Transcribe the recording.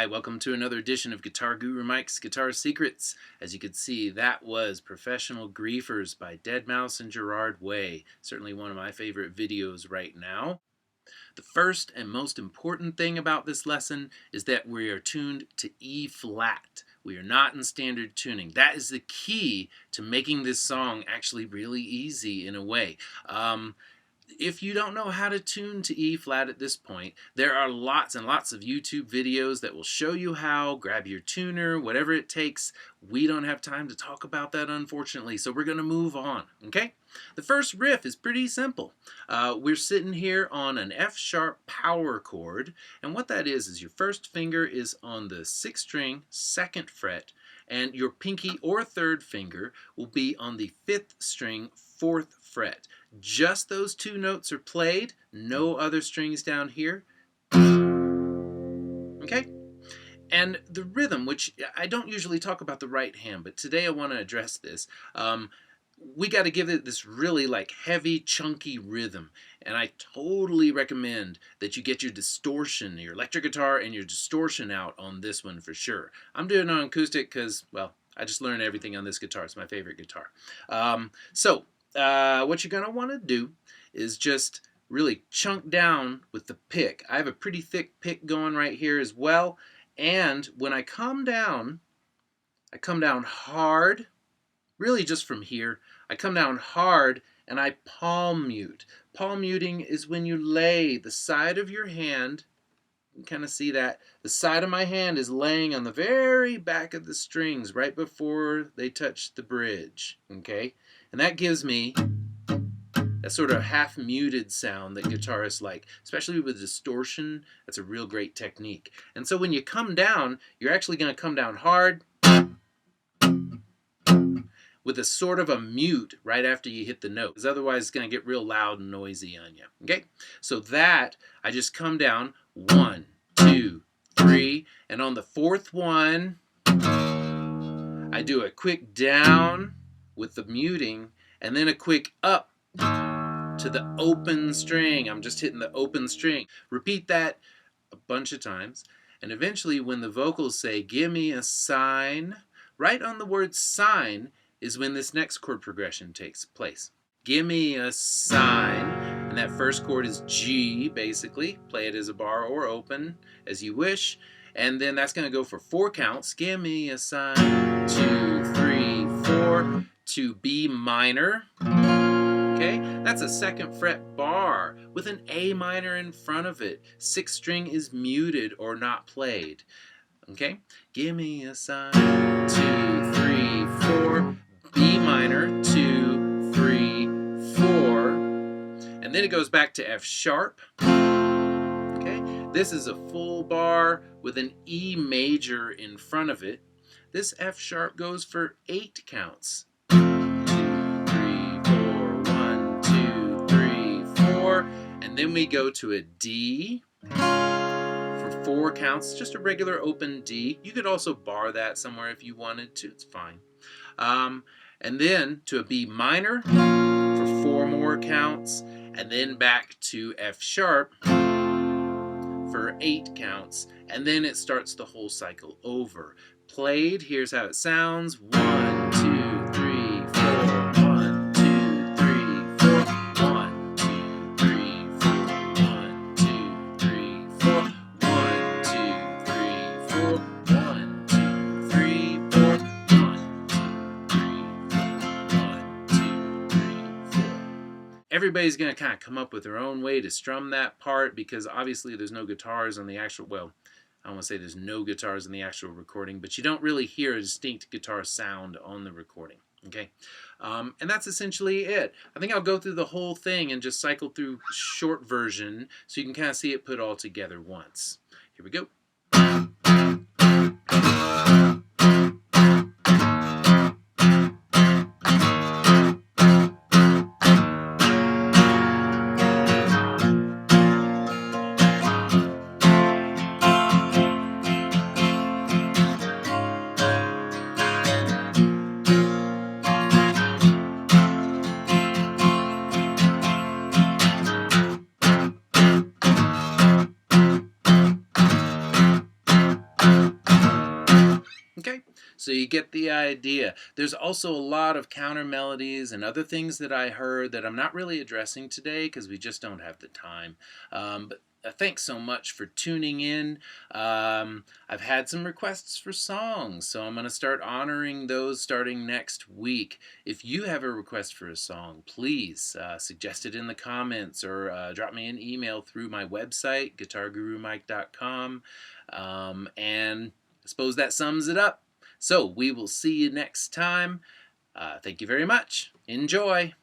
Hi, welcome to another edition of Guitar Guru Mike's Guitar Secrets. As you can see, that was Professional Griefers by Deadmau5 and Gerard Way. Certainly one of my favorite videos right now. The first and most important thing about this lesson is that we are tuned to E flat. We are not in standard tuning. That is the key to making this song actually really easy in a way. If you don't know how to tune to E flat at this point, there are lots and lots of YouTube videos that will show you how. Grab your tuner, whatever it takes. We don't have time to talk about that, unfortunately, so we're going to move on, okay? The first riff is pretty simple. We're sitting here on an F-sharp power chord, and what that is your first finger is on the 6th string, 2nd fret, and your pinky or 3rd finger will be on the 5th string, 4th fret. Just those two notes are played, no other strings down here. Okay? And the rhythm, which I don't usually talk about the right hand, but today I want to address this. We got to give it this really like heavy, chunky rhythm. And I totally recommend that you get your distortion, your electric guitar and your distortion out on this one for sure. I'm doing it on acoustic because, well, I just learned everything on this guitar. It's my favorite guitar. What you're going to want to do is just really chunk down with the pick. I have a pretty thick pick going right here as well. And when I come down hard, really just from here. I come down hard and I palm mute. Palm muting is when you lay the side of your hand, you can kind of see that, the side of my hand is laying on the very back of the strings right before they touch the bridge, okay? And that gives me that sort of half muted sound that guitarists like, especially with distortion. That's a real great technique. And so when you come down, you're actually going to come down hard with a sort of a mute right after you hit the note, because otherwise it's going to get real loud and noisy on you. Okay? So that, I just come down 1, 2, 3, and on the 4th one, I do a quick down with the muting, and then a quick up to the open string. I'm just hitting the open string. Repeat that a bunch of times, and eventually when the vocals say, "Give me a sign," right on the word sign is when this next chord progression takes place. Give me a sign, and that first chord is G, basically. Play it as a bar or open, as you wish. And then that's going to go for 4 counts. Give me a sign, 2, 3, 4, to B minor. Okay, that's a 2nd fret bar with an A minor in front of it. 6th string is muted or not played. Okay, give me a sign, 2, 3, 4, B minor, 2, 3, 4, and then it goes back to F sharp. Okay, this is a full bar with an E major in front of it. This F sharp goes for 8 counts. 2, 3, 4, 1, 2, 3, 4, and then we go to a D for 4 counts, just a regular open D. You could also bar that somewhere if you wanted to, it's fine. And then to a B minor for 4 more counts, and then back to F sharp for 8 counts, and then it starts the whole cycle over. Played, here's how it sounds. 1, 2, 3, 4, 1, 2, 3, 4, 1, 2, 3, 4, 1, 2, 3, 4, 1, 2, 3, 4, 1, 2, 3, 4, 1, 2, 3, 4. Everybody's going to kind of come up with their own way to strum that part, because obviously there's no guitars on the actual, well, I don't want to say there's no guitars in the actual recording, but you don't really hear a distinct guitar sound on the recording. Okay, and that's essentially it. I think I'll go through the whole thing and just cycle through short version so you can kind of see it put all together once. Here we go. So you get the idea. There's also a lot of counter melodies and other things that I heard that I'm not really addressing today because we just don't have the time. But thanks so much for tuning in. I've had some requests for songs, so I'm going to start honoring those starting next week. If you have a request for a song, please suggest it in the comments or drop me an email through my website, guitargurumike.com. And I suppose that sums it up. So we will see you next time. Thank you very much. Enjoy.